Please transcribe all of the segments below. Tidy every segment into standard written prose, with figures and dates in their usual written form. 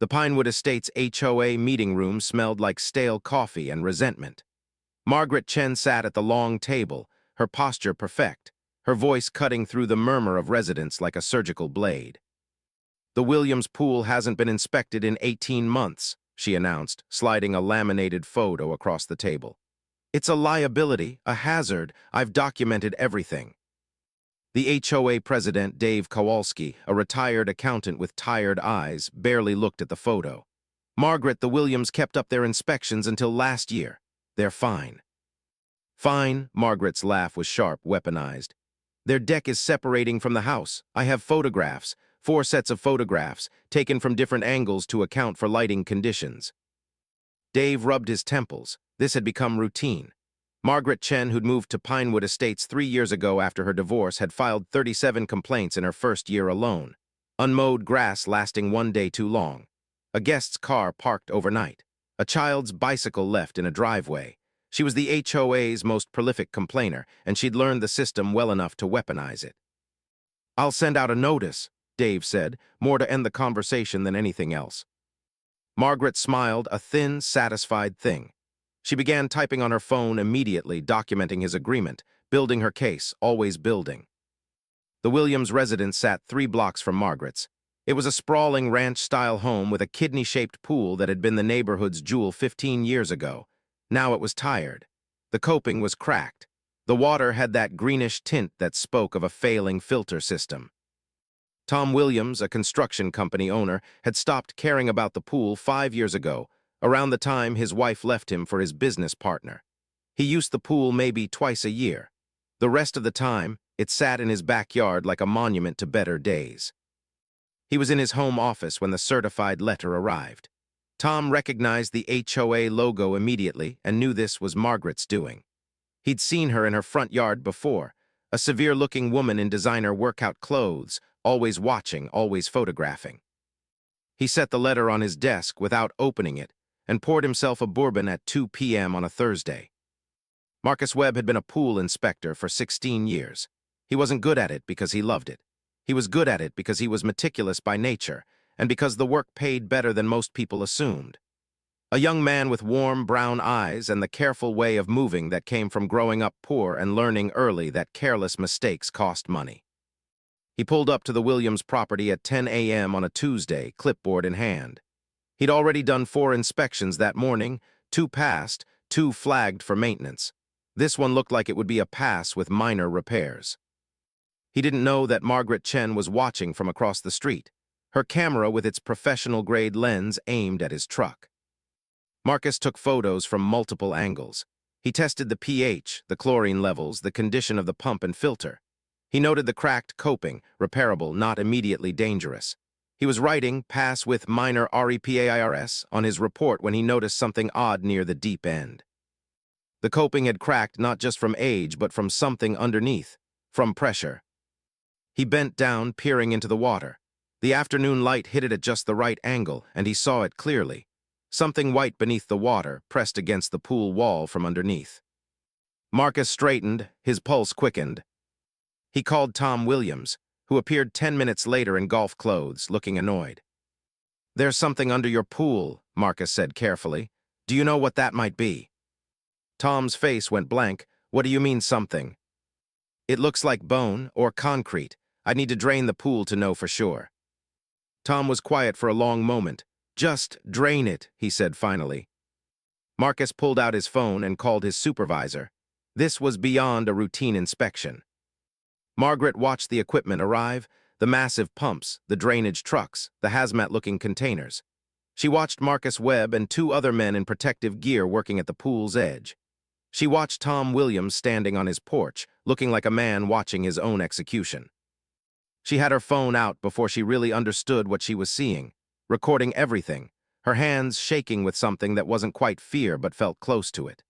The Pinewood Estates HOA meeting room smelled like stale coffee and resentment. Margaret Chen sat at the long table, her posture perfect, her voice cutting through the murmur of residents like a surgical blade. "The Williams pool hasn't been inspected in 18 months, she announced, sliding a laminated photo across the table. "It's a liability, a hazard. I've documented everything." The HOA president, Dave Kowalski, a retired accountant with tired eyes, barely looked at the photo. "Margaret, the Williams kept up their inspections until last year. They're fine." "Fine," Margaret's laugh was sharp, weaponized. "Their deck is separating from the house. I have photographs, 4 sets of photographs, taken from different angles to account for lighting conditions." Dave rubbed his temples. This had become routine. Margaret Chen, who'd moved to Pinewood Estates 3 years ago after her divorce, had filed 37 complaints in her first year alone. Unmowed grass lasting 1 day too long. A guest's car parked overnight. A child's bicycle left in a driveway. She was the HOA's most prolific complainer, and she'd learned the system well enough to weaponize it. "I'll send out a notice," Dave said, more to end the conversation than anything else. Margaret smiled, a thin, satisfied thing. She began typing on her phone immediately, documenting his agreement, building her case, always building. The Williams residence sat 3 blocks from Margaret's. It was a sprawling ranch-style home with a kidney-shaped pool that had been the neighborhood's jewel 15 years ago. Now it was tired. The coping was cracked. The water had that greenish tint that spoke of a failing filter system. Tom Williams, a construction company owner, had stopped caring about the pool 5 years ago, around the time his wife left him for his business partner. He used the pool maybe twice a year. The rest of the time, it sat in his backyard like a monument to better days. He was in his home office when the certified letter arrived. Tom recognized the HOA logo immediately and knew this was Margaret's doing. He'd seen her in her front yard before, a severe-looking woman in designer workout clothes, always watching, always photographing. He set the letter on his desk without opening it and poured himself a bourbon at 2 p.m. on a Thursday. Marcus Webb had been a pool inspector for 16 years. He wasn't good at it because he loved it. He was good at it because he was meticulous by nature and because the work paid better than most people assumed. A young man with warm brown eyes and the careful way of moving that came from growing up poor and learning early that careless mistakes cost money. He pulled up to the Williams property at 10 a.m. on a Tuesday, clipboard in hand. He'd already done 4 inspections that morning, 2 passed, 2 flagged for maintenance. This one looked like it would be a pass with minor repairs. He didn't know that Margaret Chen was watching from across the street, her camera with its professional-grade lens aimed at his truck. Marcus took photos from multiple angles. He tested the pH, the chlorine levels, the condition of the pump and filter. He noted the cracked coping, repairable, not immediately dangerous. He was writing pass with minor repairs on his report when he noticed something odd near the deep end. The coping had cracked not just from age, but from something underneath, from pressure. He bent down, peering into the water. The afternoon light hit it at just the right angle, and he saw it clearly. Something white beneath the water, pressed against the pool wall from underneath. Marcus straightened, his pulse quickened. He called Tom Williams, who appeared 10 minutes later in golf clothes, looking annoyed. "There's something under your pool," Marcus said carefully. "Do you know what that might be?" Tom's face went blank. "What do you mean, something?" "It looks like bone or concrete. I need to drain the pool to know for sure." Tom was quiet for a long moment. "Just drain it," he said finally. Marcus pulled out his phone and called his supervisor. This was beyond a routine inspection. Margaret watched the equipment arrive, the massive pumps, the drainage trucks, the hazmat-looking containers. She watched Marcus Webb and 2 other men in protective gear working at the pool's edge. She watched Tom Williams standing on his porch, looking like a man watching his own execution. She had her phone out before she really understood what she was seeing, recording everything, her hands shaking with something that wasn't quite fear but felt close to it.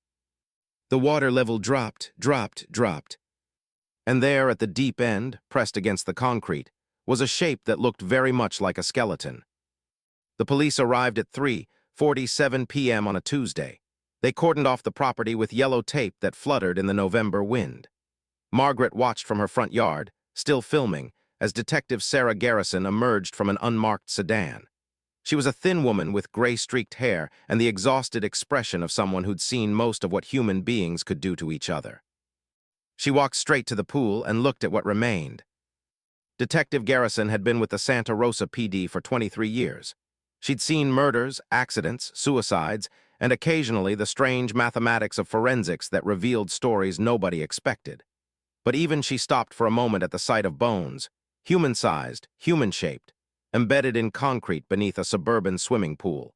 The water level dropped. And there at the deep end, pressed against the concrete, was a shape that looked very much like a skeleton. The police arrived at 3:47 p.m. on a Tuesday. They cordoned off the property with yellow tape that fluttered in the November wind. Margaret watched from her front yard, still filming, as Detective Sarah Garrison emerged from an unmarked sedan. She was a thin woman with gray-streaked hair and the exhausted expression of someone who'd seen most of what human beings could do to each other. She walked straight to the pool and looked at what remained. Detective Garrison had been with the Santa Rosa PD for 23 years. She'd seen murders, accidents, suicides, and occasionally the strange mathematics of forensics that revealed stories nobody expected. But even she stopped for a moment at the sight of bones, human-sized, human-shaped, embedded in concrete beneath a suburban swimming pool.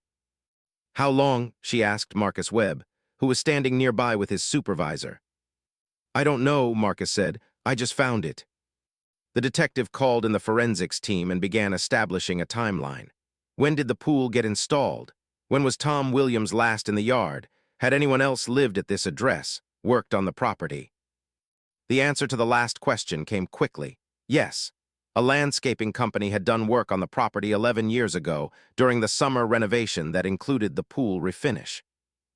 "How long?" she asked Marcus Webb, who was standing nearby with his supervisor. "I don't know," Marcus said. "I just found it." The detective called in the forensics team and began establishing a timeline. When did the pool get installed? When was Tom Williams last in the yard? Had anyone else lived at this address, worked on the property? The answer to the last question came quickly. Yes. A landscaping company had done work on the property 11 years ago during the summer renovation that included the pool refinish.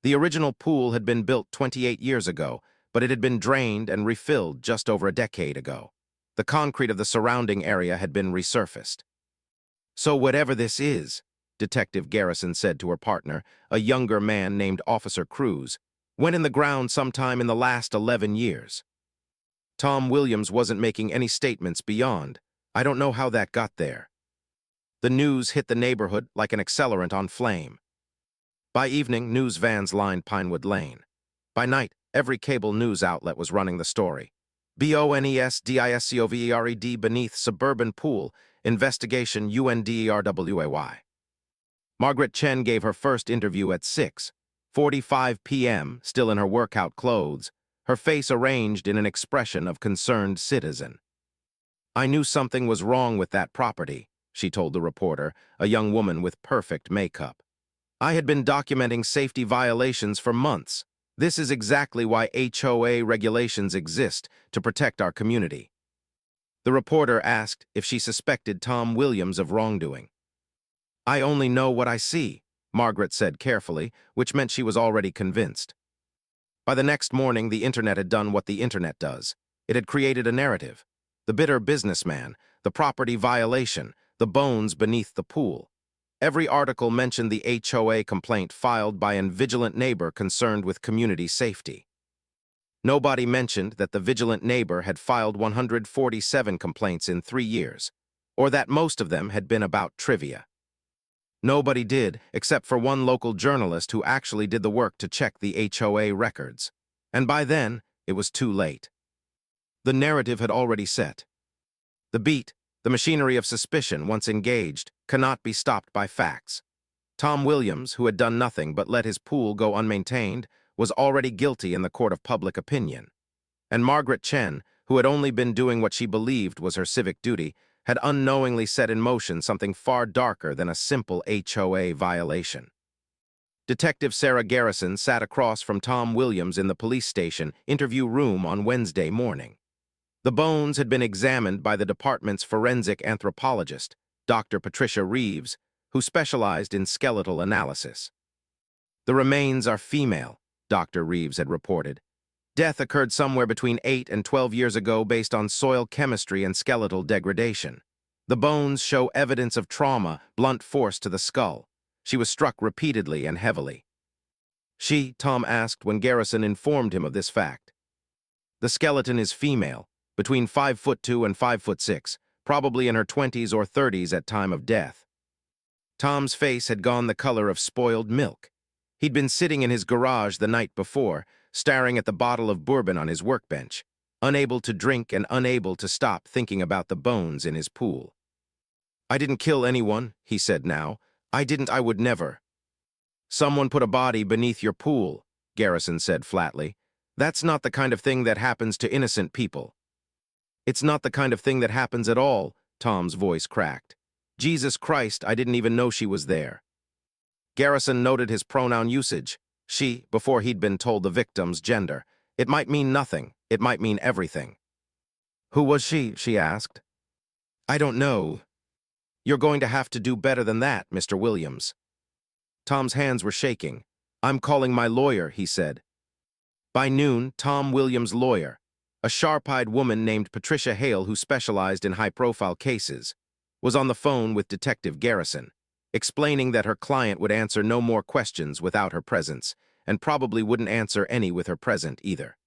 The original pool had been built 28 years ago, but it had been drained and refilled just over a decade ago. The concrete of the surrounding area had been resurfaced. "So whatever this is," Detective Garrison said to her partner, a younger man named Officer Cruz, "went in the ground sometime in the last 11 years. Tom Williams wasn't making any statements beyond, 'I don't know how that got there.'" The news hit the neighborhood like an accelerant on flame. By evening, news vans lined Pinewood Lane. By night, every cable news outlet was running the story. BONESDISCOVERED beneath suburban pool, investigation UNDERWAY. Margaret Chen gave her first interview at 6:45 p.m., still in her workout clothes, her face arranged in an expression of concerned citizen. "I knew something was wrong with that property," she told the reporter, a young woman with perfect makeup. "I had been documenting safety violations for months. This is exactly why HOA regulations exist, to protect our community." The reporter asked if she suspected Tom Williams of wrongdoing. "I only know what I see," Margaret said carefully, which meant she was already convinced. By the next morning, the internet had done what the internet does. It had created a narrative. The bitter businessman, the property violation, the bones beneath the pool. Every article mentioned the HOA complaint filed by a vigilant neighbor concerned with community safety. Nobody mentioned that the vigilant neighbor had filed 147 complaints in 3 years, or that most of them had been about trivia. Nobody did, except for one local journalist who actually did the work to check the HOA records. And by then, it was too late. The narrative had already set. The beat, the machinery of suspicion, once engaged, cannot be stopped by facts. Tom Williams, who had done nothing but let his pool go unmaintained, was already guilty in the court of public opinion. And Margaret Chen, who had only been doing what she believed was her civic duty, had unknowingly set in motion something far darker than a simple HOA violation. Detective Sarah Garrison sat across from Tom Williams in the police station interview room on Wednesday morning. The bones had been examined by the department's forensic anthropologist, Dr. Patricia Reeves, who specialized in skeletal analysis. "The remains are female," Dr. Reeves had reported. "Death occurred somewhere between 8 and 12 years ago based on soil chemistry and skeletal degradation. The bones show evidence of trauma, blunt force to the skull. She was struck repeatedly and heavily." Tom asked when Garrison informed him of this fact. "The skeleton is female, between 5'2" and 5'6", probably in her 20s or 30s at time of death." Tom's face had gone the color of spoiled milk. He'd been sitting in his garage the night before, staring at the bottle of bourbon on his workbench, unable to drink and unable to stop thinking about the bones in his pool. "I didn't kill anyone," he said now. I would never." "Someone put a body beneath your pool," Garrison said flatly. "That's not the kind of thing that happens to innocent people." "It's not the kind of thing that happens at all," Tom's voice cracked. "Jesus Christ, I didn't even know she was there." Garrison noted his pronoun usage, she, before he'd been told the victim's gender. It might mean nothing. It might mean everything. "Who was she asked. "I don't know." "You're going to have to do better than that, Mr. Williams." Tom's hands were shaking. "I'm calling my lawyer," he said. By noon, Tom Williams' lawyer, a sharp-eyed woman named Patricia Hale who specialized in high-profile cases, was on the phone with Detective Garrison. explaining that her client would answer no more questions without her presence, and probably wouldn't answer any with her present either.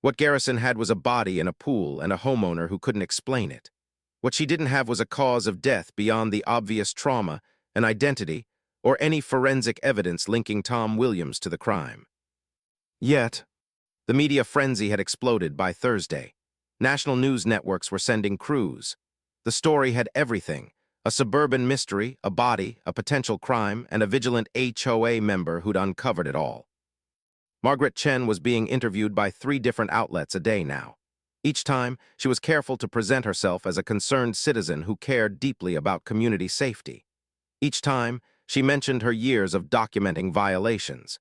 What Garrison had was a body in a pool and a homeowner who couldn't explain it. What she didn't have was a cause of death beyond the obvious trauma, an identity, or any forensic evidence linking Tom Williams to the crime. Yet, the media frenzy had exploded by Thursday. National news networks were sending crews. The story had everything: a suburban mystery, a body, a potential crime, and a vigilant HOA member who'd uncovered it all. Margaret Chen was being interviewed by 3 different outlets a day now. Each time, she was careful to present herself as a concerned citizen who cared deeply about community safety. Each time, she mentioned her years of documenting violations.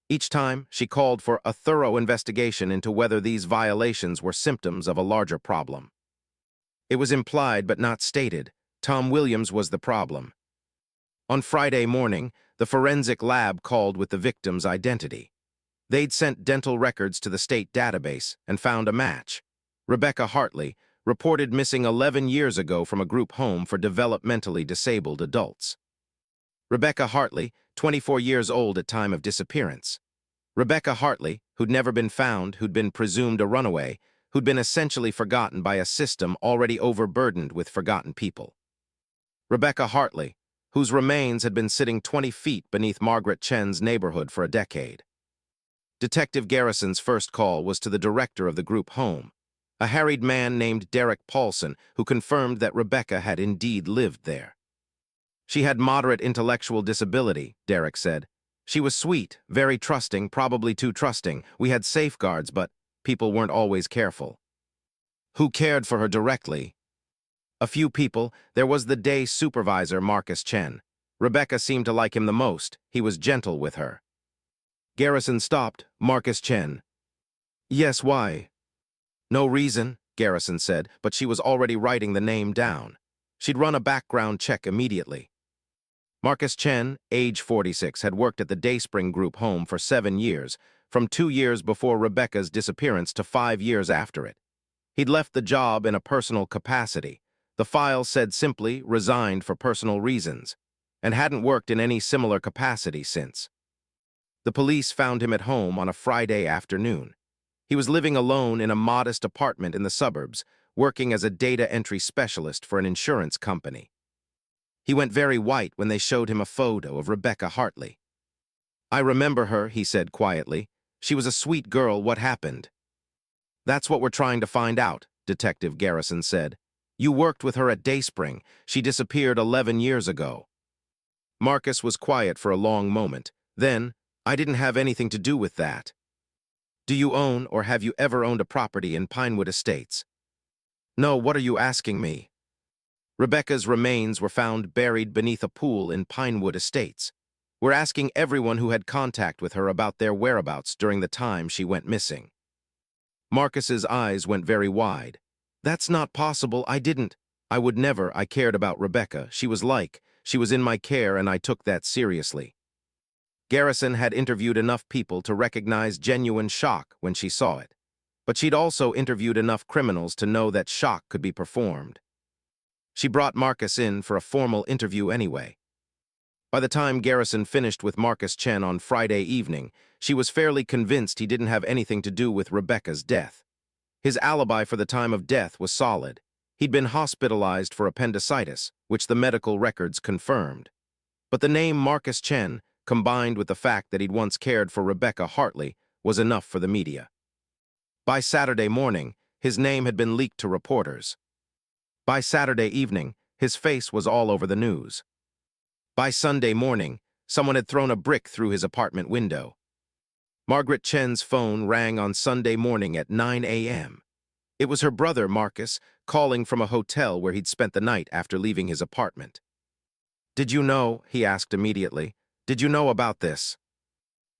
Each time, she called for a thorough investigation into whether these violations were symptoms of a larger problem. It was implied but not stated: Tom Williams was the problem. On Friday morning, the forensic lab called with the victim's identity. They'd sent dental records to the state database and found a match. Rebecca Hartley, reported missing 11 years ago from a group home for developmentally disabled adults. Rebecca Hartley, 24 years old at time of disappearance. Rebecca Hartley, who'd never been found, who'd been presumed a runaway, who'd been essentially forgotten by a system already overburdened with forgotten people. Rebecca Hartley, whose remains had been sitting 20 feet beneath Margaret Chen's neighborhood for a decade. Detective Garrison's first call was to the director of the group home, a harried man named Derek Paulson, who confirmed that Rebecca had indeed lived there. She had moderate intellectual disability, Derek said. She was sweet, very trusting, probably too trusting. We had safeguards, but people weren't always careful. Who cared for her directly? A few people. There was the day supervisor, Marcus Chen. Rebecca seemed to like him the most. He was gentle with her. Garrison stopped. Marcus Chen. Yes, why? No reason, Garrison said, but she was already writing the name down. She'd run a background check immediately. Marcus Chen, age 46, had worked at the Dayspring Group home for 7 years, from 2 years before Rebecca's disappearance to 5 years after it. He'd left the job in a personal capacity. The file said simply, resigned for personal reasons, and hadn't worked in any similar capacity since. The police found him at home on a Friday afternoon. He was living alone in a modest apartment in the suburbs, working as a data entry specialist for an insurance company. He went very white when they showed him a photo of Rebecca Hartley. I remember her, he said quietly. She was a sweet girl. What happened? That's what we're trying to find out, Detective Garrison said. You worked with her at Dayspring. She disappeared 11 years ago. Marcus was quiet for a long moment. Then, I didn't have anything to do with that. Do you own or have you ever owned a property in Pinewood Estates? No, what are you asking me? Rebecca's remains were found buried beneath a pool in Pinewood Estates. We're asking everyone who had contact with her about their whereabouts during the time she went missing. Marcus's eyes went very wide. That's not possible. I would never. I cared about Rebecca. She was in my care and I took that seriously. Garrison had interviewed enough people to recognize genuine shock when she saw it, but she'd also interviewed enough criminals to know that shock could be performed. She brought Marcus in for a formal interview anyway. By the time Garrison finished with Marcus Chen on Friday evening, she was fairly convinced he didn't have anything to do with Rebecca's death. His alibi for the time of death was solid. He'd been hospitalized for appendicitis, which the medical records confirmed. But the name Marcus Chen, combined with the fact that he'd once cared for Rebecca Hartley, was enough for the media. By Saturday morning, his name had been leaked to reporters. By Saturday evening, his face was all over the news. By Sunday morning, someone had thrown a brick through his apartment window. Margaret Chen's phone rang on Sunday morning at 9 a.m. It was her brother, Marcus, calling from a hotel where he'd spent the night after leaving his apartment. Did you know? He asked immediately. Did you know about this?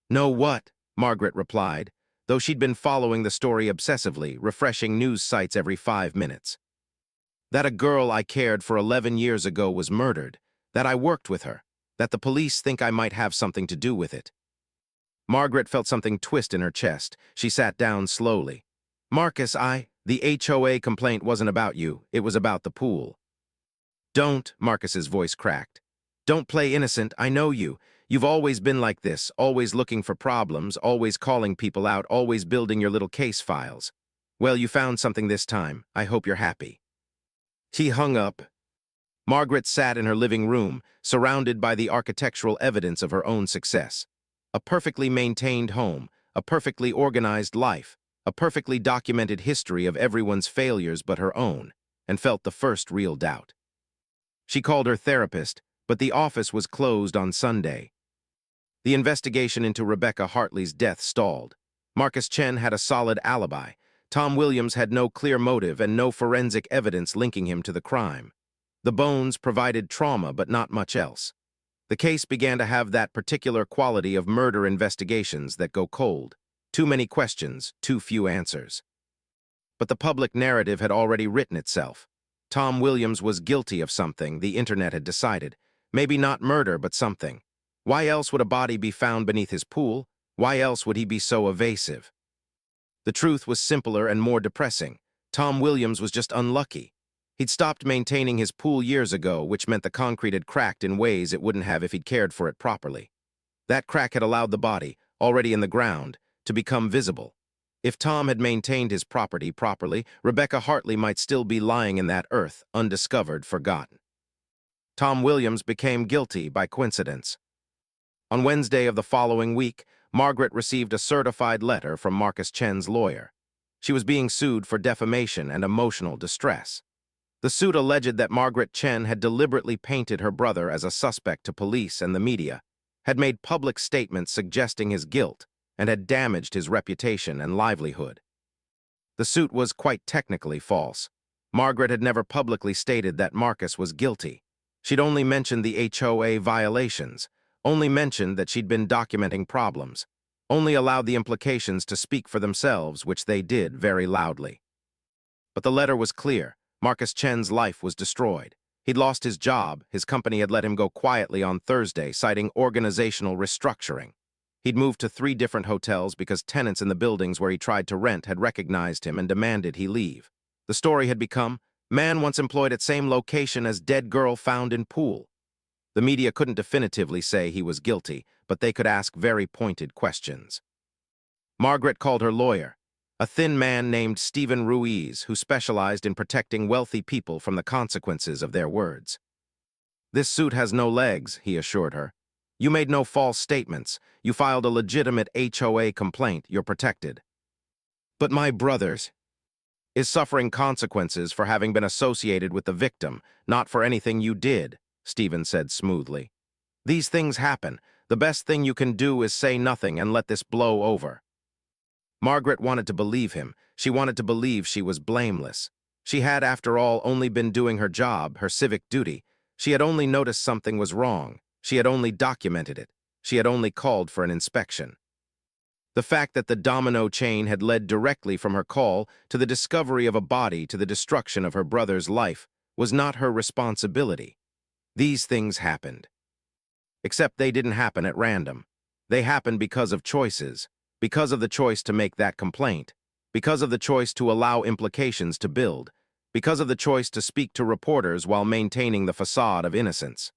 Know what? Margaret replied, though she'd been following the story obsessively, refreshing news sites every 5 minutes. That a girl I cared for 11 years ago was murdered, that I worked with her, that the police think I might have something to do with it. Margaret felt something twist in her chest. She sat down slowly. Marcus, the HOA complaint wasn't about you, it was about the pool. Don't, Marcus's voice cracked. Don't play innocent, I know you. You've always been like this, always looking for problems, always calling people out, always building your little case files. Well, you found something this time. I hope you're happy." He hung up. Margaret sat in her living room, surrounded by the architectural evidence of her own success. A perfectly maintained home, a perfectly organized life, a perfectly documented history of everyone's failures but her own, and felt the first real doubt. She called her therapist, but the office was closed on Sunday. The investigation into Rebecca Hartley's death stalled. Marcus Chen had a solid alibi. Tom Williams had no clear motive and no forensic evidence linking him to the crime. The bones provided trauma, but not much else. The case began to have that particular quality of murder investigations that go cold. Too many questions, too few answers. But the public narrative had already written itself. Tom Williams was guilty of something, the internet had decided. Maybe not murder, but something. Why else would a body be found beneath his pool? Why else would he be so evasive? The truth was simpler and more depressing. Tom Williams was just unlucky. He'd stopped maintaining his pool years ago, which meant the concrete had cracked in ways it wouldn't have if he'd cared for it properly. That crack had allowed the body, already in the ground, to become visible. If Tom had maintained his property properly, Rebecca Hartley might still be lying in that earth, undiscovered, forgotten. Tom Williams became guilty by coincidence. On Wednesday of the following week, Margaret received a certified letter from Marcus Chen's lawyer. She was being sued for defamation and emotional distress. The suit alleged that Margaret Chen had deliberately painted her brother as a suspect to police and the media, had made public statements suggesting his guilt, and had damaged his reputation and livelihood. The suit was quite technically false. Margaret had never publicly stated that Marcus was guilty. She'd only mentioned the HOA violations, only mentioned that she'd been documenting problems, only allowed the implications to speak for themselves, which they did very loudly. But the letter was clear. Marcus Chen's life was destroyed. He'd lost his job. His company had let him go quietly on Thursday, citing organizational restructuring. He'd moved to 3 different hotels because tenants in the buildings where he tried to rent had recognized him and demanded he leave. The story had become, "Man once employed at same location as dead girl found in pool." The media couldn't definitively say he was guilty, but they could ask very pointed questions. Margaret called her lawyer, a thin man named Stephen Ruiz, who specialized in protecting wealthy people from the consequences of their words. "This suit has no legs," he assured her. "You made no false statements. You filed a legitimate HOA complaint. You're protected." "But my brother's is suffering consequences for having been associated with the victim, not for anything you did," Stephen said smoothly. "These things happen. The best thing you can do is say nothing and let this blow over." Margaret wanted to believe him. She wanted to believe she was blameless. She had, after all, only been doing her job, her civic duty. She had only noticed something was wrong. She had only documented it. She had only called for an inspection. The fact that the domino chain had led directly from her call to the discovery of a body to the destruction of her brother's life was not her responsibility. These things happened. Except they didn't happen at random. They happened because of choices. Because of the choice to make that complaint, because of the choice to allow implications to build, because of the choice to speak to reporters while maintaining the facade of innocence.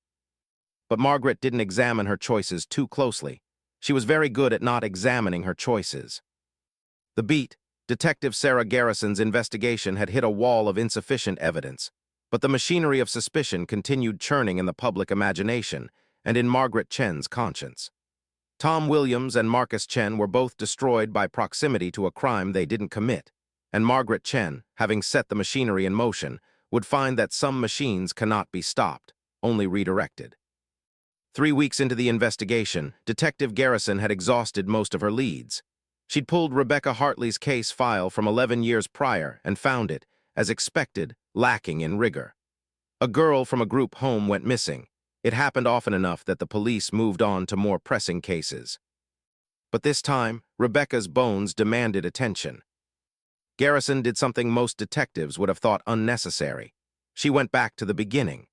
But Margaret didn't examine her choices too closely. She was very good at not examining her choices. The Beat, Detective Sarah Garrison's investigation had hit a wall of insufficient evidence, but the machinery of suspicion continued churning in the public imagination and in Margaret Chen's conscience. Tom Williams and Marcus Chen were both destroyed by proximity to a crime they didn't commit, and Margaret Chen, having set the machinery in motion, would find that some machines cannot be stopped, only redirected. 3 weeks into the investigation, Detective Garrison had exhausted most of her leads. She'd pulled Rebecca Hartley's case file from 11 years prior and found it, as expected, lacking in rigor. A girl from a group home went missing. It happened often enough that the police moved on to more pressing cases. But this time, Rebecca's bones demanded attention. Garrison did something most detectives would have thought unnecessary. She went back to the beginning.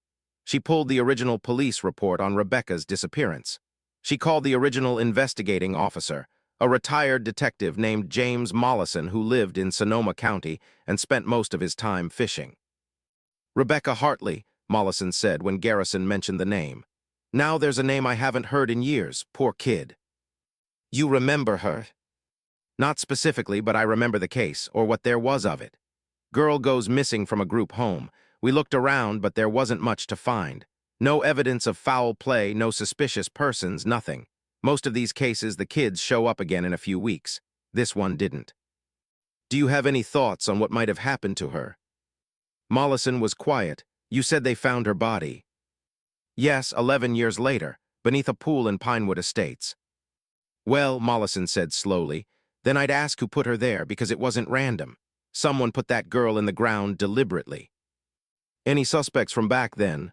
She pulled the original police report on Rebecca's disappearance. She called the original investigating officer, a retired detective named James Mollison who lived in Sonoma County and spent most of his time fishing. "Rebecca Hartley," Mollison said when Garrison mentioned the name. Now there's a name I haven't heard in years, poor kid. You remember her? Not specifically, but I remember the case, or what there was of it. Girl goes missing from a group home. We looked around, but there wasn't much to find. No evidence of foul play, no suspicious persons, nothing. Most of these cases, the kids show up again in a few weeks. This one didn't. Do you have any thoughts on what might have happened to her? Mollison was quiet. You said they found her body. Yes, 11 years later, beneath a pool in Pinewood Estates. Well, Mollison said slowly, then I'd ask who put her there because it wasn't random. Someone put that girl in the ground deliberately. Any suspects from back then?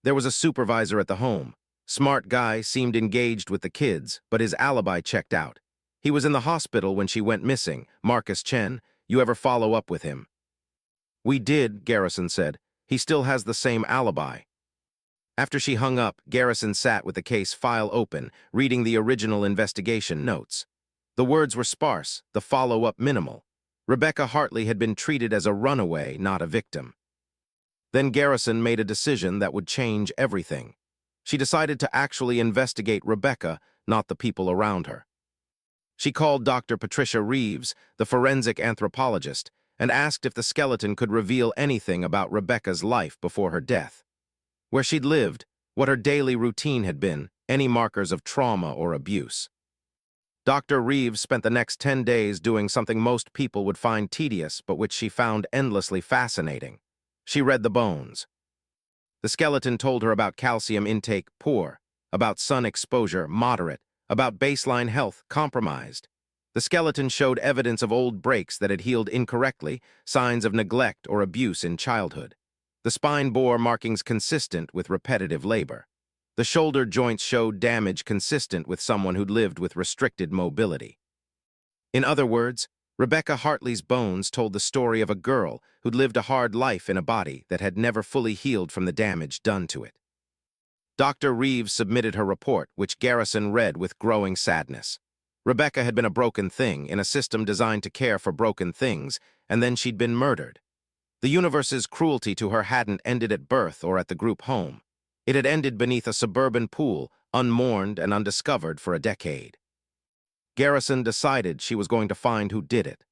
There was a supervisor at the home. Smart guy, seemed engaged with the kids, but his alibi checked out. He was in the hospital when she went missing. Marcus Chen, you ever follow up with him? We did, Garrison said. He still has the same alibi. After she hung up, Garrison sat with the case file open, reading the original investigation notes. The words were sparse, the follow-up minimal. Rebecca Hartley had been treated as a runaway, not a victim. Then Garrison made a decision that would change everything. She decided to actually investigate Rebecca, not the people around her. She called Dr. Patricia Reeves, the forensic anthropologist, and asked if the skeleton could reveal anything about Rebecca's life before her death. Where she'd lived, what her daily routine had been, any markers of trauma or abuse. Dr. Reeves spent the next 10 days doing something most people would find tedious, but which she found endlessly fascinating. She read the bones. The skeleton told her about calcium intake, poor, about sun exposure, moderate, about baseline health, compromised. The skeleton showed evidence of old breaks that had healed incorrectly, signs of neglect or abuse in childhood. The spine bore markings consistent with repetitive labor. The shoulder joints showed damage consistent with someone who'd lived with restricted mobility. In other words, Rebecca Hartley's bones told the story of a girl who'd lived a hard life in a body that had never fully healed from the damage done to it. Dr. Reeves submitted her report, which Garrison read with growing sadness. Rebecca had been a broken thing in a system designed to care for broken things, and then she'd been murdered. The universe's cruelty to her hadn't ended at birth or at the group home. It had ended beneath a suburban pool, unmourned and undiscovered for a decade. Garrison decided she was going to find who did it.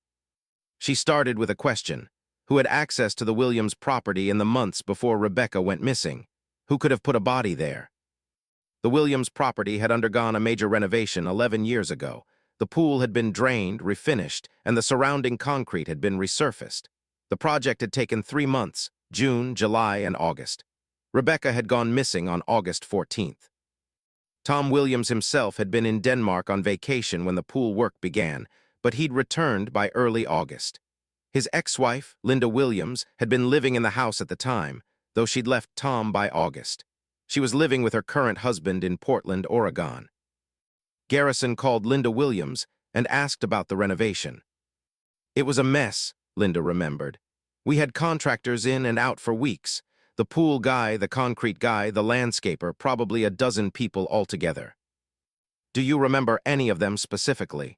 She started with a question. Who had access to the Williams property in the months before Rebecca went missing? Who could have put a body there? The Williams property had undergone a major renovation 11 years ago. The pool had been drained, refinished, and the surrounding concrete had been resurfaced. The project had taken 3 months, June, July, and August. Rebecca had gone missing on August 14th. Tom Williams himself had been in Denmark on vacation when the pool work began, but he'd returned by early August. His ex-wife, Linda Williams, had been living in the house at the time, though she'd left Tom by August. She was living with her current husband in Portland, Oregon. Garrison called Linda Williams and asked about the renovation. It was a mess, Linda remembered. We had contractors in and out for weeks. The pool guy, the concrete guy, the landscaper, probably a dozen people altogether. Do you remember any of them specifically?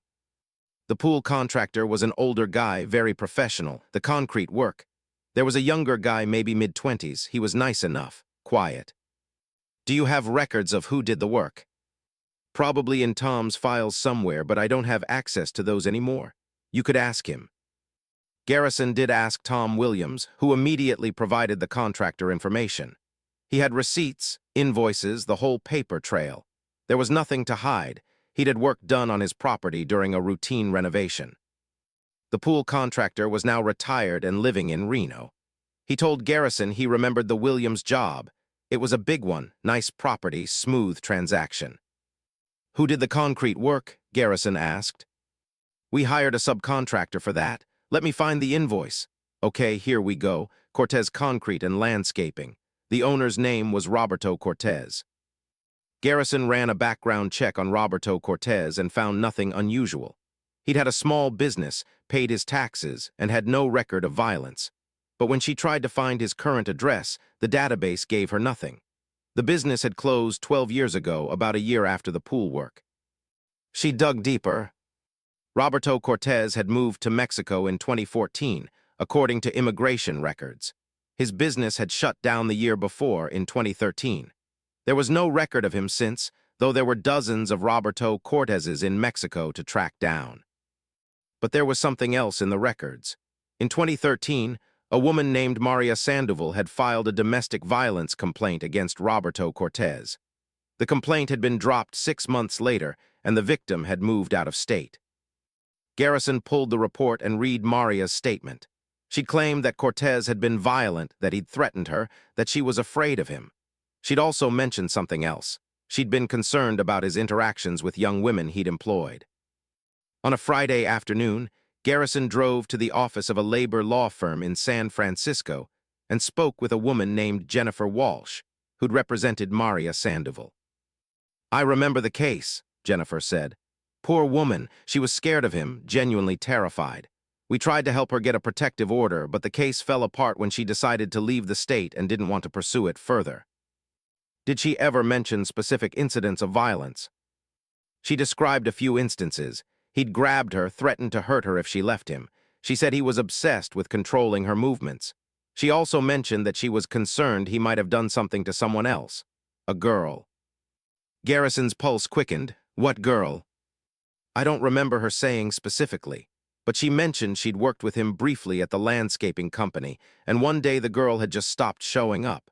The pool contractor was an older guy, very professional, the concrete work. There was a younger guy, maybe mid-20s. He was nice enough, quiet. Do you have records of who did the work? Probably in Tom's files somewhere, but I don't have access to those anymore. You could ask him. Garrison did ask Tom Williams, who immediately provided the contractor information. He had receipts, invoices, the whole paper trail. There was nothing to hide. He'd had work done on his property during a routine renovation. The pool contractor was now retired and living in Reno. He told Garrison he remembered the Williams job. It was a big one, nice property, smooth transaction. Who did the concrete work? Garrison asked. We hired a subcontractor for that. Let me find the invoice. Okay, here we go. Cortez Concrete and Landscaping. The owner's name was Roberto Cortez. Garrison ran a background check on Roberto Cortez and found nothing unusual. He'd had a small business, paid his taxes, and had no record of violence. But when she tried to find his current address, the database gave her nothing. The business had closed 12 years ago, about a year after the pool work. She dug deeper. Roberto Cortez had moved to Mexico in 2014, according to immigration records. His business had shut down the year before, in 2013. There was no record of him since, though there were dozens of Roberto Cortezes in Mexico to track down. But there was something else in the records. In 2013, a woman named Maria Sandoval had filed a domestic violence complaint against Roberto Cortez. The complaint had been dropped 6 months later, and the victim had moved out of state. Garrison pulled the report and read Maria's statement. She claimed that Cortez had been violent, that he'd threatened her, that she was afraid of him. She'd also mentioned something else. She'd been concerned about his interactions with young women he'd employed. On a Friday afternoon, Garrison drove to the office of a labor law firm in San Francisco and spoke with a woman named Jennifer Walsh, who'd represented Maria Sandoval. "I remember the case," Jennifer said. "Poor woman, she was scared of him, genuinely terrified. We tried to help her get a protective order, but the case fell apart when she decided to leave the state and didn't want to pursue it further." "Did she ever mention specific incidents of violence?" "She described a few instances. He'd grabbed her, threatened to hurt her if she left him. She said he was obsessed with controlling her movements. She also mentioned that she was concerned he might have done something to someone else, a girl." Garrison's pulse quickened. "What girl?" "I don't remember her saying specifically, but she mentioned she'd worked with him briefly at the landscaping company, and one day the girl had just stopped showing up.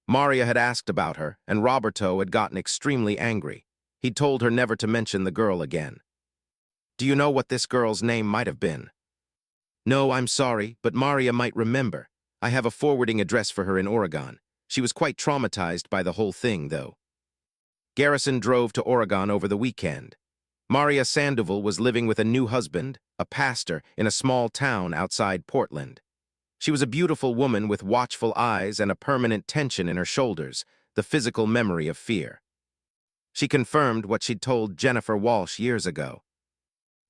Maria had asked about her, and Roberto had gotten extremely angry. He'd told her never to mention the girl again." "Do you know what this girl's name might have been?" "No, I'm sorry, but Maria might remember. I have a forwarding address for her in Oregon. She was quite traumatized by the whole thing, though." Garrison drove to Oregon over the weekend. Maria Sandoval was living with a new husband, a pastor, in a small town outside Portland. She was a beautiful woman with watchful eyes and a permanent tension in her shoulders, the physical memory of fear. She confirmed what she'd told Jennifer Walsh years ago.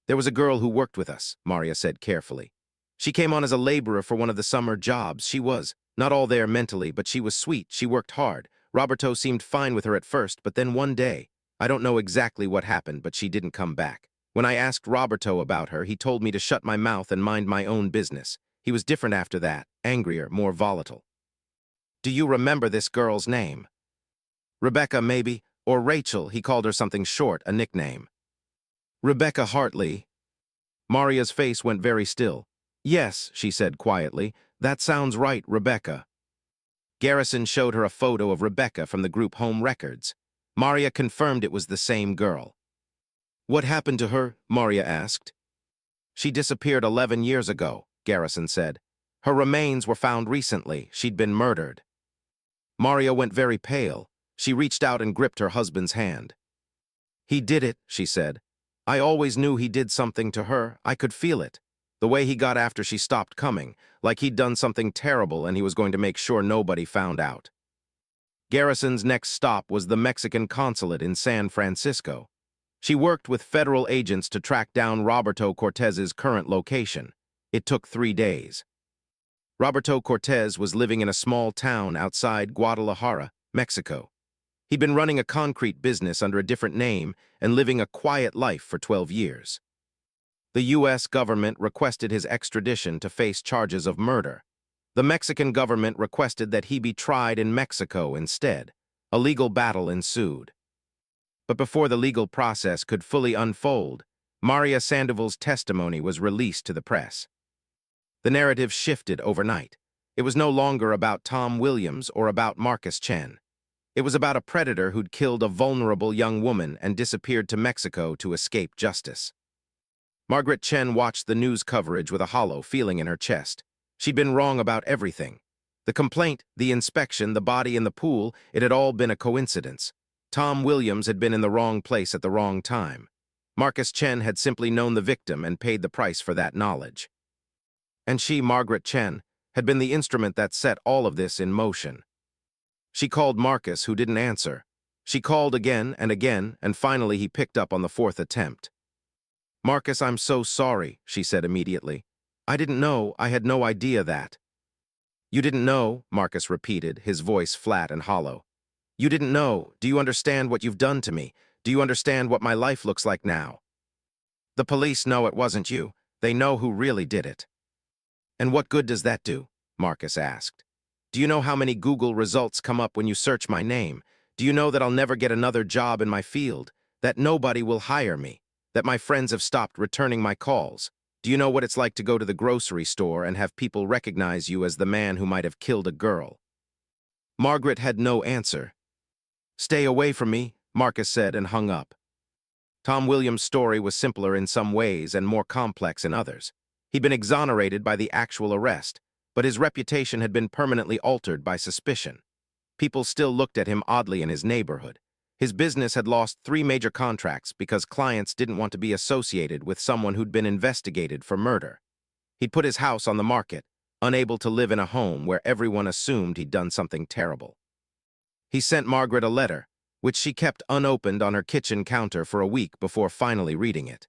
"There was a girl who worked with us," Maria said carefully. "She came on as a laborer for one of the summer jobs. She was not all there mentally, but she was sweet. She worked hard. Roberto seemed fine with her at first, but then one day, I don't know exactly what happened, but she didn't come back. When I asked Roberto about her, he told me to shut my mouth and mind my own business. He was different after that, angrier, more volatile." "Do you remember this girl's name?" "Rebecca, maybe, or Rachel. He called her something short, a nickname." "Rebecca Hartley." Maria's face went very still. "Yes," she said quietly, "that sounds right, Rebecca." Garrison showed her a photo of Rebecca from the group home records. Maria confirmed it was the same girl. "What happened to her?" Maria asked. "She disappeared 11 years ago," Garrison said. "Her remains were found recently. She'd been murdered." Maria went very pale. She reached out and gripped her husband's hand. "He did it," she said. "I always knew he did something to her. I could feel it. The way he got after she stopped coming, like he'd done something terrible and he was going to make sure nobody found out." Garrison's next stop was the Mexican consulate in San Francisco. She worked with federal agents to track down Roberto Cortez's current location. It took 3 days. Roberto Cortez was living in a small town outside Guadalajara, Mexico. He'd been running a concrete business under a different name and living a quiet life for 12 years. The U.S. government requested his extradition to face charges of murder. The Mexican government requested that he be tried in Mexico instead. A legal battle ensued. But before the legal process could fully unfold, Maria Sandoval's testimony was released to the press. The narrative shifted overnight. It was no longer about Tom Williams or about Marcus Chen. It was about a predator who'd killed a vulnerable young woman and disappeared to Mexico to escape justice. Margaret Chen watched the news coverage with a hollow feeling in her chest. She'd been wrong about everything. The complaint, the inspection, the body in the pool, it had all been a coincidence. Tom Williams had been in the wrong place at the wrong time. Marcus Chen had simply known the victim and paid the price for that knowledge. And she, Margaret Chen, had been the instrument that set all of this in motion. She called Marcus, who didn't answer. She called again, and finally he picked up on the 4th attempt. "Marcus, I'm so sorry," she said immediately. "I didn't know, I had no idea that." "You didn't know," Marcus repeated, his voice flat and hollow. "You didn't know. Do you understand what you've done to me? Do you understand what my life looks like now?" "The police know it wasn't you. They know who really did it." "And what good does that do?" Marcus asked. "Do you know how many Google results come up when you search my name? Do you know that I'll never get another job in my field? That nobody will hire me? That my friends have stopped returning my calls? Do you know what it's like to go to the grocery store and have people recognize you as the man who might have killed a girl? Margaret had no answer. "Stay away from me," Marcus said and hung up. Tom Williams' story was simpler in some ways and more complex in others. He'd been exonerated by the actual arrest, but his reputation had been permanently altered by suspicion. People still looked at him oddly in his neighborhood. His business had lost 3 major contracts because clients didn't want to be associated with someone who'd been investigated for murder. He'd put his house on the market, unable to live in a home where everyone assumed he'd done something terrible. He sent Margaret a letter, which she kept unopened on her kitchen counter for a week before finally reading it.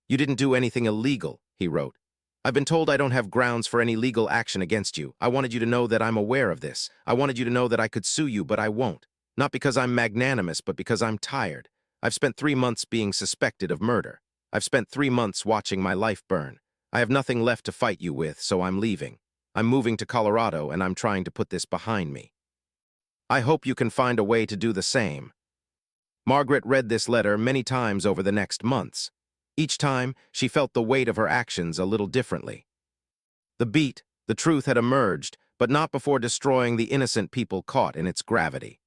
"You didn't do anything illegal," he wrote. "I've been told I don't have grounds for any legal action against you. I wanted you to know that I'm aware of this. I wanted you to know that I could sue you, but I won't. Not because I'm magnanimous, but because I'm tired. I've spent 3 months being suspected of murder. I've spent 3 months watching my life burn. I have nothing left to fight you with, so I'm leaving. I'm moving to Colorado, and I'm trying to put this behind me. I hope you can find a way to do the same." Margaret read this letter many times over the next months. Each time, she felt the weight of her actions a little differently. The truth had emerged, but not before destroying the innocent people caught in its gravity.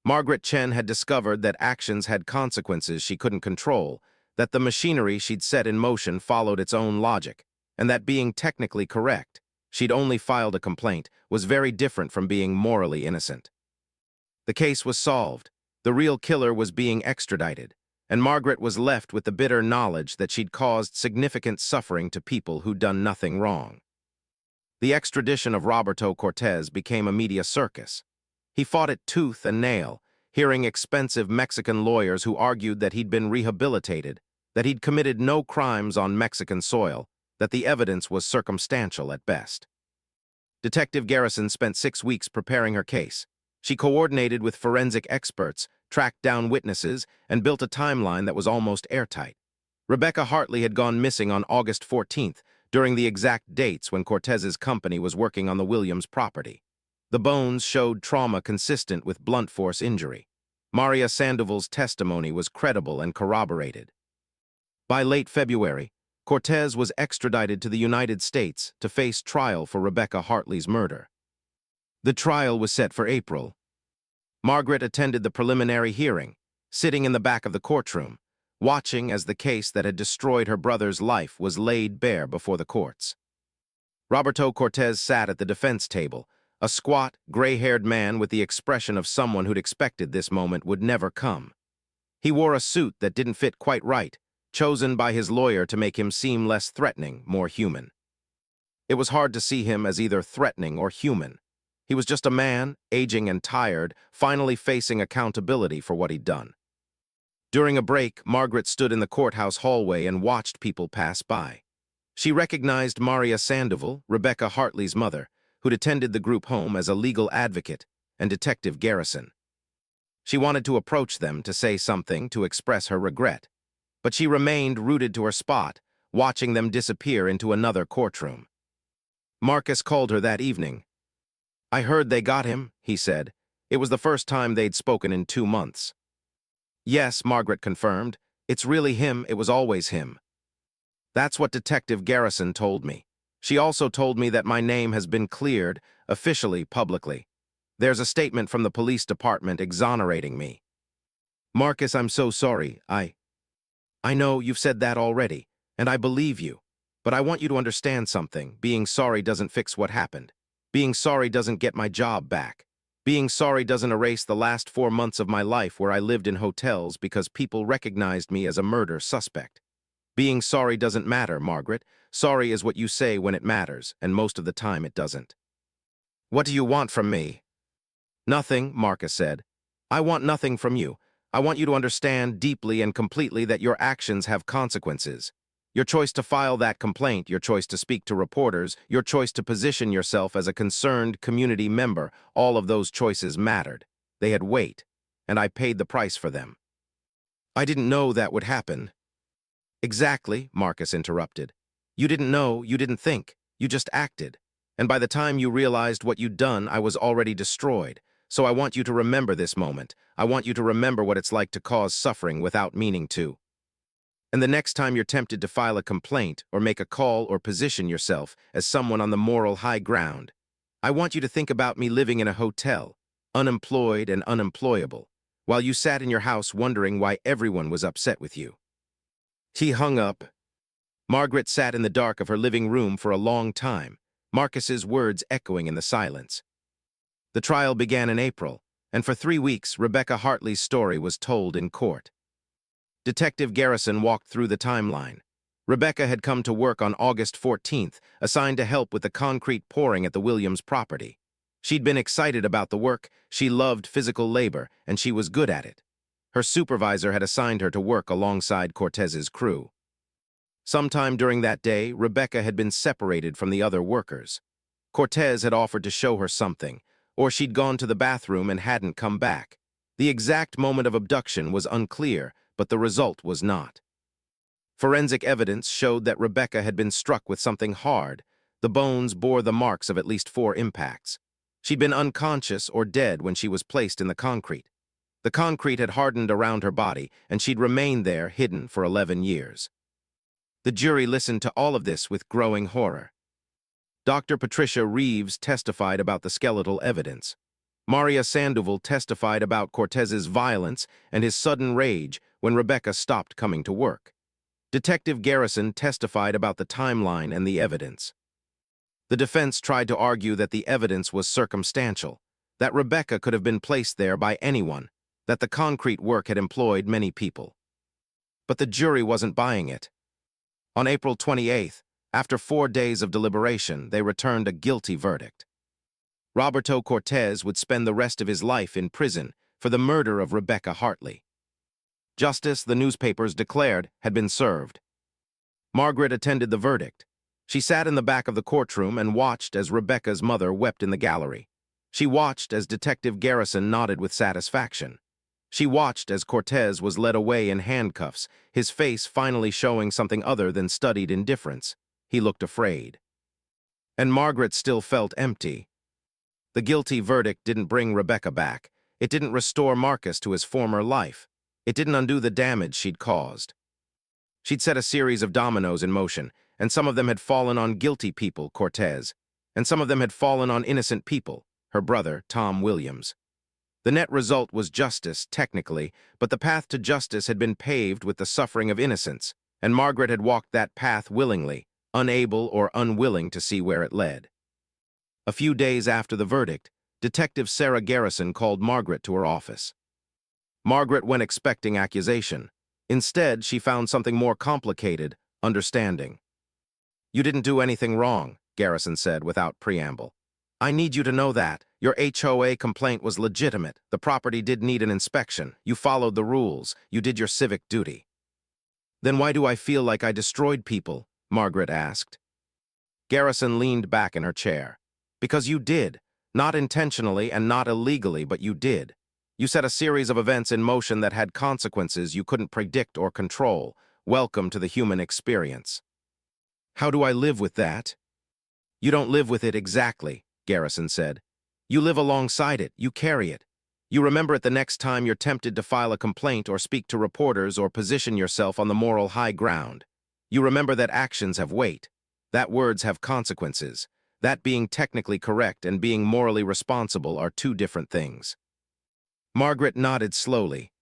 Margaret Chen had discovered that actions had consequences she couldn't control, that the machinery she'd set in motion followed its own logic, and that being technically correct, she'd only filed a complaint, was very different from being morally innocent. The case was solved. The real killer was being extradited, and Margaret was left with the bitter knowledge that she'd caused significant suffering to people who'd done nothing wrong. The extradition of Roberto Cortez became a media circus. He fought it tooth and nail, hearing expensive Mexican lawyers who argued that he'd been rehabilitated, that he'd committed no crimes on Mexican soil, that the evidence was circumstantial at best. Detective Garrison spent 6 weeks preparing her case. She coordinated with forensic experts, tracked down witnesses, and built a timeline that was almost airtight. Rebecca Hartley had gone missing on August 14th, during the exact dates when Cortez's company was working on the Williams property. The bones showed trauma consistent with blunt force injury. Maria Sandoval's testimony was credible and corroborated. By late February, Cortez was extradited to the United States to face trial for Rebecca Hartley's murder. The trial was set for April. Margaret attended the preliminary hearing, sitting in the back of the courtroom, watching as the case that had destroyed her brother's life was laid bare before the courts. Roberto Cortez sat at the defense table, a squat, gray-haired man with the expression of someone who'd expected this moment would never come. He wore a suit that didn't fit quite right, chosen by his lawyer to make him seem less threatening, more human. It was hard to see him as either threatening or human. He was just a man, aging and tired, finally facing accountability for what he'd done. During a break, Margaret stood in the courthouse hallway and watched people pass by. She recognized Maria Sandoval, Rebecca Hartley's mother, who'd attended the group home as a legal advocate, and Detective Garrison. She wanted to approach them to say something to express her regret, but she remained rooted to her spot, watching them disappear into another courtroom. Marcus called her that evening. "I heard they got him," he said. It was the first time they'd spoken in 2 months. "Yes," Margaret confirmed. "It's really him. It was always him." That's what Detective Garrison told me. She also told me that my name has been cleared, officially, publicly. There's a statement from the police department exonerating me. Marcus, I'm so sorry. I know you've said that already, and I believe you. But I want you to understand something. Being sorry doesn't fix what happened. Being sorry doesn't get my job back. Being sorry doesn't erase the last 4 months of my life where I lived in hotels because people recognized me as a murder suspect. Being sorry doesn't matter, Margaret. Sorry is what you say when it matters, and most of the time it doesn't. What do you want from me? Nothing, Marcus said. I want nothing from you. I want you to understand deeply and completely that your actions have consequences. Your choice to file that complaint, your choice to speak to reporters, your choice to position yourself as a concerned community member, all of those choices mattered. They had weight, and I paid the price for them. I didn't know that would happen. Exactly, Marcus interrupted. You didn't know, you didn't think, you just acted. And by the time you realized what you'd done, I was already destroyed. So I want you to remember this moment. I want you to remember what it's like to cause suffering without meaning to. And the next time you're tempted to file a complaint or make a call or position yourself as someone on the moral high ground, I want you to think about me living in a hotel, unemployed and unemployable, while you sat in your house wondering why everyone was upset with you. He hung up. Margaret sat in the dark of her living room for a long time, Marcus's words echoing in the silence. The trial began in April, and for 3 weeks, Rebecca Hartley's story was told in court. Detective Garrison walked through the timeline. Rebecca had come to work on August 14th, assigned to help with the concrete pouring at the Williams property. She'd been excited about the work, she loved physical labor, and she was good at it. Her supervisor had assigned her to work alongside Cortez's crew. Sometime during that day, Rebecca had been separated from the other workers. Cortez had offered to show her something, or she'd gone to the bathroom and hadn't come back. The exact moment of abduction was unclear, but the result was not. Forensic evidence showed that Rebecca had been struck with something hard. The bones bore the marks of at least 4 impacts. She'd been unconscious or dead when she was placed in the concrete. The concrete had hardened around her body, and she'd remained there hidden for 11 years. The jury listened to all of this with growing horror. Dr. Patricia Reeves testified about the skeletal evidence. Maria Sandoval testified about Cortez's violence and his sudden rage when Rebecca stopped coming to work. Detective Garrison testified about the timeline and the evidence. The defense tried to argue that the evidence was circumstantial, that Rebecca could have been placed there by anyone, that the concrete work had employed many people. But the jury wasn't buying it. On April 28th, after 4 days of deliberation, they returned a guilty verdict. Roberto Cortez would spend the rest of his life in prison for the murder of Rebecca Hartley. Justice, the newspapers declared, had been served. Margaret attended the verdict. She sat in the back of the courtroom and watched as Rebecca's mother wept in the gallery. She watched as Detective Garrison nodded with satisfaction. She watched as Cortez was led away in handcuffs, his face finally showing something other than studied indifference. He looked afraid. And Margaret still felt empty. The guilty verdict didn't bring Rebecca back. It didn't restore Marcus to his former life. It didn't undo the damage she'd caused. She'd set a series of dominoes in motion, and some of them had fallen on guilty people, Cortez, and some of them had fallen on innocent people, her brother, Tom Williams. The net result was justice, technically, but the path to justice had been paved with the suffering of innocence, and Margaret had walked that path willingly, unable or unwilling to see where it led. A few days after the verdict, Detective Sarah Garrison called Margaret to her office. Margaret went expecting accusation. Instead, she found something more complicated, understanding. "You didn't do anything wrong," Garrison said without preamble. "I need you to know that. Your HOA complaint was legitimate. The property did need an inspection. You followed the rules. You did your civic duty." "Then why do I feel like I destroyed people?" Margaret asked. Garrison leaned back in her chair. "Because you did. Not intentionally and not illegally, but you did. You set a series of events in motion that had consequences you couldn't predict or control. Welcome to the human experience." "How do I live with that?" "You don't live with it exactly," Garrison said. "You live alongside it. You carry it. You remember it the next time you're tempted to file a complaint or speak to reporters or position yourself on the moral high ground. You remember that actions have weight, that words have consequences, that being technically correct and being morally responsible are 2 different things." Margaret nodded slowly.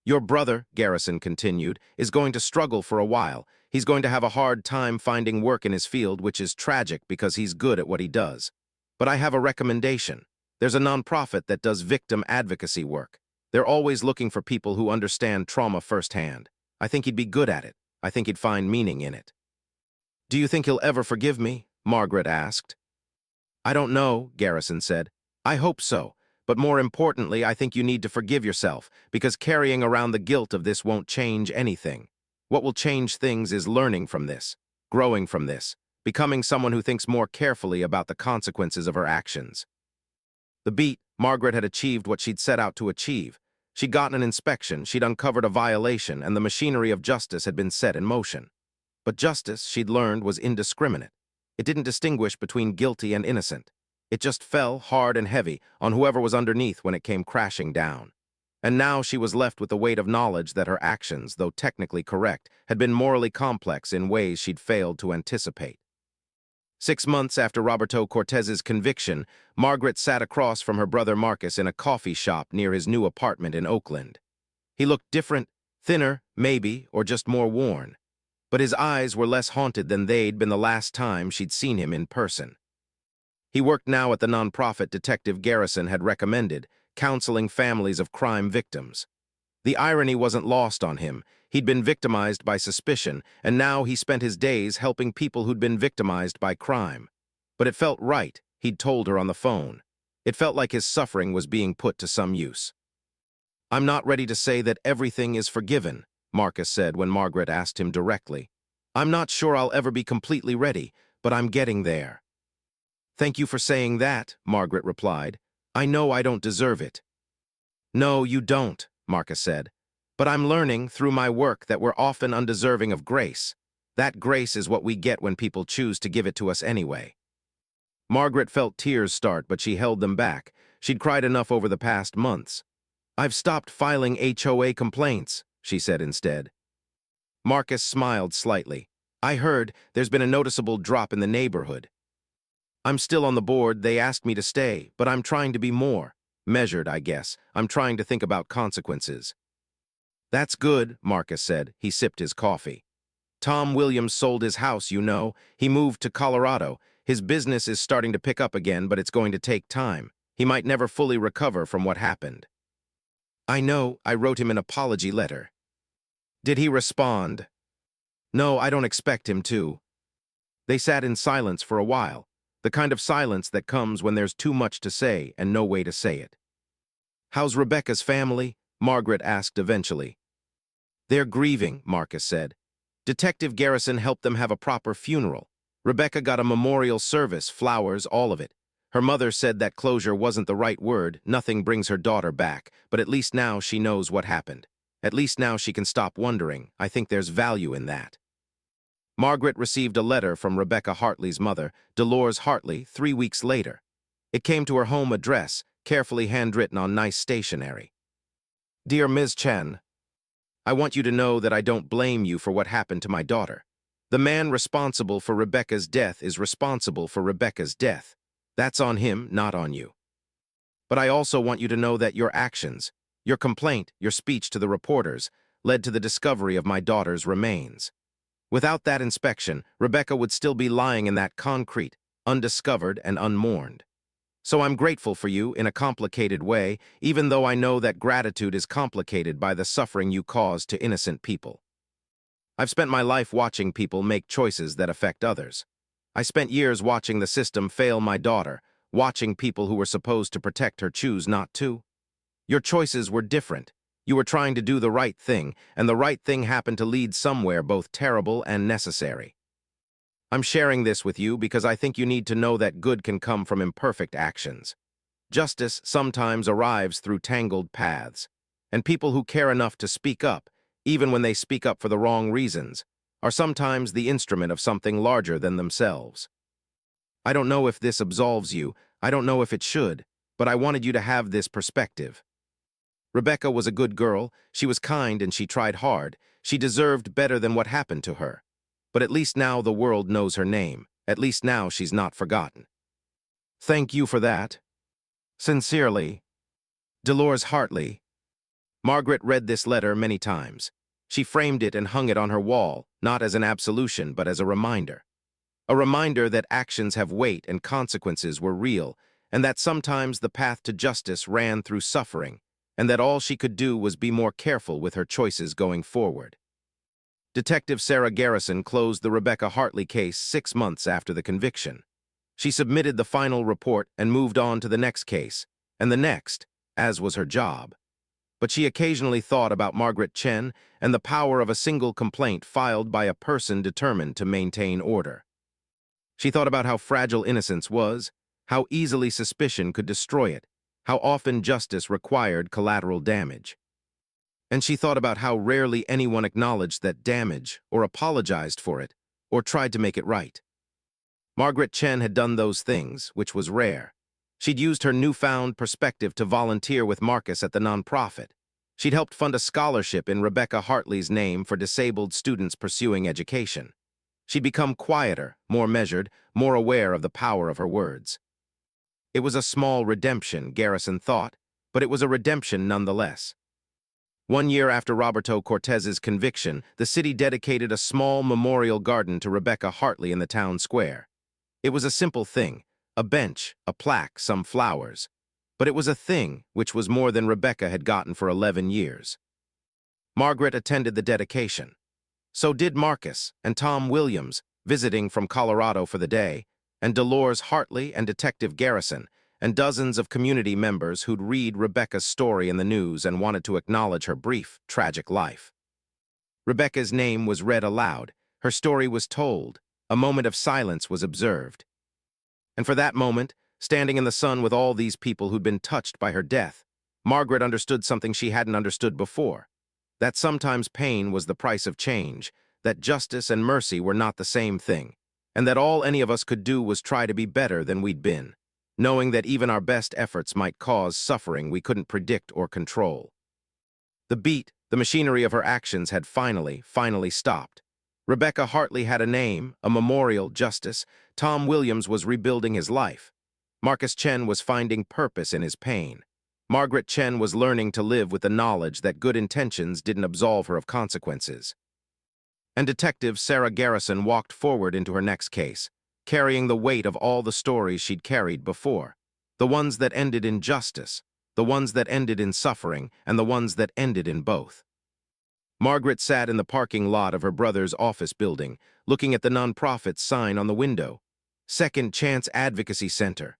"Your brother," Garrison continued, "is going to struggle for a while. He's going to have a hard time finding work in his field, which is tragic because he's good at what he does. But I have a recommendation. There's a nonprofit that does victim advocacy work. They're always looking for people who understand trauma firsthand. I think he'd be good at it. I think he'd find meaning in it." "Do you think he'll ever forgive me?" Margaret asked. "I don't know," Garrison said. "I hope so. But more importantly, I think you need to forgive yourself, because carrying around the guilt of this won't change anything. What will change things is learning from this, growing from this, becoming someone who thinks more carefully about the consequences of her actions." The beat, Margaret had achieved what she'd set out to achieve. She'd gotten an inspection, she'd uncovered a violation, and the machinery of justice had been set in motion. But justice, she'd learned, was indiscriminate. It didn't distinguish between guilty and innocent. It just fell, hard and heavy, on whoever was underneath when it came crashing down. And now she was left with the weight of knowledge that her actions, though technically correct, had been morally complex in ways she'd failed to anticipate. 6 months after Roberto Cortez's conviction, Margaret sat across from her brother Marcus in a coffee shop near his new apartment in Oakland. He looked different, thinner, maybe, or just more worn. But his eyes were less haunted than they'd been the last time she'd seen him in person. He worked now at the nonprofit Detective Garrison had recommended, counseling families of crime victims. The irony wasn't lost on him. He'd been victimized by suspicion, and now he spent his days helping people who'd been victimized by crime. But it felt right, he'd told her on the phone. It felt like his suffering was being put to some use. "I'm not ready to say that everything is forgiven," Marcus said when Margaret asked him directly. "I'm not sure I'll ever be completely ready, but I'm getting there." "Thank you for saying that," Margaret replied. "I know I don't deserve it." "No, you don't," Marcus said. "But I'm learning through my work that we're often undeserving of grace. That grace is what we get when people choose to give it to us anyway." Margaret felt tears start, but she held them back. She'd cried enough over the past months. "I've stopped filing HOA complaints," she said instead. Marcus smiled slightly. "I heard there's been a noticeable drop in the neighborhood." "I'm still on the board. They asked me to stay, but I'm trying to be more measured, I guess. I'm trying to think about consequences." "That's good," Marcus said. He sipped his coffee. "Tom Williams sold his house, you know. He moved to Colorado. His business is starting to pick up again, but it's going to take time. He might never fully recover from what happened." "I know. I wrote him an apology letter." "Did he respond?" "No, I don't expect him to." They sat in silence for a while, the kind of silence that comes when there's too much to say and no way to say it. "How's Rebecca's family?" Margaret asked eventually. "They're grieving," Marcus said. "Detective Garrison helped them have a proper funeral. Rebecca got a memorial service, flowers, all of it. Her mother said that closure wasn't the right word. Nothing brings her daughter back, but at least now she knows what happened. At least now she can stop wondering. I think there's value in that." Margaret received a letter from Rebecca Hartley's mother, Dolores Hartley, 3 weeks later. It came to her home address, carefully handwritten on nice stationery. "Dear Ms. Chen, I want you to know that I don't blame you for what happened to my daughter. The man responsible for Rebecca's death is responsible for Rebecca's death. That's on him, not on you. But I also want you to know that your actions, your complaint, your speech to the reporters, led to the discovery of my daughter's remains. Without that inspection, Rebecca would still be lying in that concrete, undiscovered and unmourned. So I'm grateful for you in a complicated way, even though I know that gratitude is complicated by the suffering you cause to innocent people. I've spent my life watching people make choices that affect others. I spent years watching the system fail my daughter, watching people who were supposed to protect her choose not to. Your choices were different. You were trying to do the right thing, and the right thing happened to lead somewhere both terrible and necessary. I'm sharing this with you because I think you need to know that good can come from imperfect actions. Justice sometimes arrives through tangled paths, and people who care enough to speak up, even when they speak up for the wrong reasons, are sometimes the instrument of something larger than themselves. I don't know if this absolves you, I don't know if it should, but I wanted you to have this perspective. Rebecca was a good girl, she was kind and she tried hard. She deserved better than what happened to her. But at least now the world knows her name. At least now she's not forgotten. Thank you for that. Sincerely, Dolores Hartley. Margaret read this letter many times. She framed it and hung it on her wall, not as an absolution, but as a reminder. A reminder that actions have weight and consequences were real, and that sometimes the path to justice ran through suffering, and that all she could do was be more careful with her choices going forward. Detective Sarah Garrison closed the Rebecca Hartley case 6 months after the conviction. She submitted the final report and moved on to the next case, and the next, as was her job. But she occasionally thought about Margaret Chen and the power of a single complaint filed by a person determined to maintain order. She thought about how fragile innocence was, how easily suspicion could destroy it, how often justice required collateral damage. And she thought about how rarely anyone acknowledged that damage or apologized for it or tried to make it right. Margaret Chen had done those things, which was rare. She'd used her newfound perspective to volunteer with Marcus at the nonprofit. She'd helped fund a scholarship in Rebecca Hartley's name for disabled students pursuing education. She'd become quieter, more measured, more aware of the power of her words. It was a small redemption, Garrison thought, but it was a redemption nonetheless. 1 year after Roberto Cortez's conviction, the city dedicated a small memorial garden to Rebecca Hartley in the town square. It was a simple thing, a bench, a plaque, some flowers. But it was a thing which was more than Rebecca had gotten for 11 years. Margaret attended the dedication. So did Marcus and Tom Williams, visiting from Colorado for the day, and Dolores Hartley and Detective Garrison, and dozens of community members who'd read Rebecca's story in the news and wanted to acknowledge her brief, tragic life. Rebecca's name was read aloud, her story was told, a moment of silence was observed. And for that moment, standing in the sun with all these people who'd been touched by her death, Margaret understood something she hadn't understood before, that sometimes pain was the price of change, that justice and mercy were not the same thing, and that all any of us could do was try to be better than we'd been, knowing that even our best efforts might cause suffering we couldn't predict or control. The beat, the machinery of her actions had finally stopped. Rebecca Hartley had a name, a memorial, justice. Tom Williams was rebuilding his life. Marcus Chen was finding purpose in his pain. Margaret Chen was learning to live with the knowledge that good intentions didn't absolve her of consequences. And Detective Sarah Garrison walked forward into her next case, carrying the weight of all the stories she'd carried before, the ones that ended in justice, the ones that ended in suffering, and the ones that ended in both. Margaret sat in the parking lot of her brother's office building, looking at the nonprofit sign on the window, Second Chance Advocacy Center.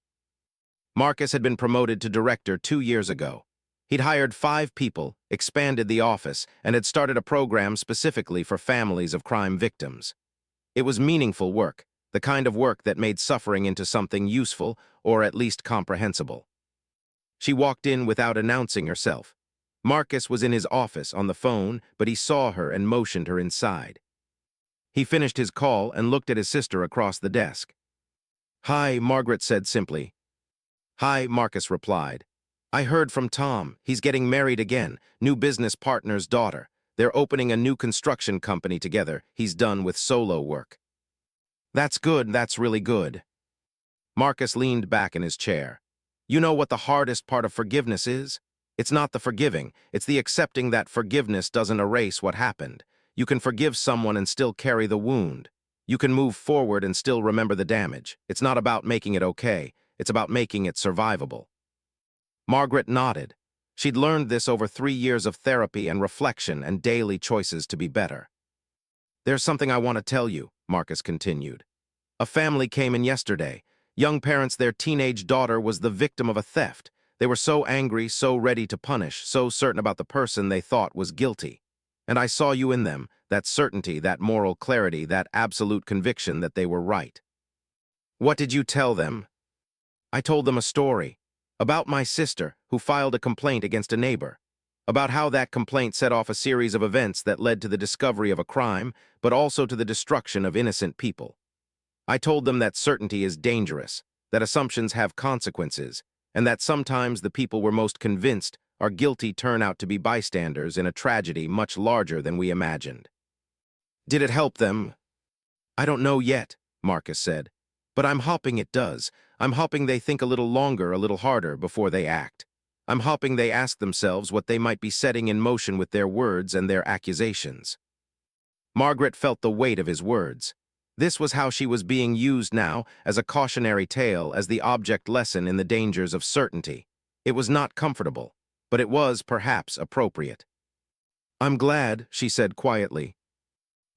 Marcus had been promoted to director 2 years ago. He'd hired 5 people, expanded the office, and had started a program specifically for families of crime victims. It was meaningful work, the kind of work that made suffering into something useful or at least comprehensible. She walked in without announcing herself. Marcus was in his office on the phone, but he saw her and motioned her inside. He finished his call and looked at his sister across the desk. "Hi," Margaret said simply. "Hi," Marcus replied. "I heard from Tom. He's getting married again, new business partner's daughter. They're opening a new construction company together. He's done with solo work." "That's good, that's really good." Marcus leaned back in his chair. "You know what the hardest part of forgiveness is? It's not the forgiving, it's the accepting that forgiveness doesn't erase what happened. You can forgive someone and still carry the wound. You can move forward and still remember the damage. It's not about making it okay, it's about making it survivable." Margaret nodded. She'd learned this over 3 years of therapy and reflection and daily choices to be better. "There's something I want to tell you," Marcus continued. "A family came in yesterday. Young parents, their teenage daughter was the victim of a theft. They were so angry, so ready to punish, so certain about the person they thought was guilty. And I saw you in them, that certainty, that moral clarity, that absolute conviction that they were right." "What did you tell them?" "I told them a story. About my sister, who filed a complaint against a neighbor. About how that complaint set off a series of events that led to the discovery of a crime, but also to the destruction of innocent people. I told them that certainty is dangerous, that assumptions have consequences, and that sometimes the people we're most convinced are guilty turn out to be bystanders in a tragedy much larger than we imagined." "Did it help them?" "I don't know yet," Marcus said. "But I'm hoping it does. I'm hoping they think a little longer, a little harder before they act. I'm hoping they ask themselves what they might be setting in motion with their words and their accusations." Margaret felt the weight of his words. This was how she was being used now, as a cautionary tale, as the object lesson in the dangers of certainty. It was not comfortable, but it was, perhaps, appropriate. "I'm glad," she said quietly.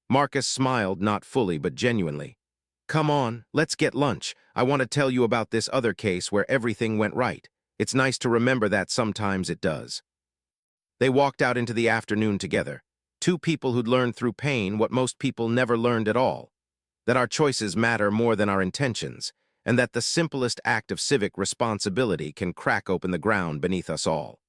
Marcus smiled, not fully but genuinely. "Come on, let's get lunch. I want to tell you about this other case where everything went right. It's nice to remember that sometimes it does." They walked out into the afternoon together, 2 people who'd learned through pain what most people never learned at all, that our choices matter more than our intentions, and that the simplest act of civic responsibility can crack open the ground beneath us all.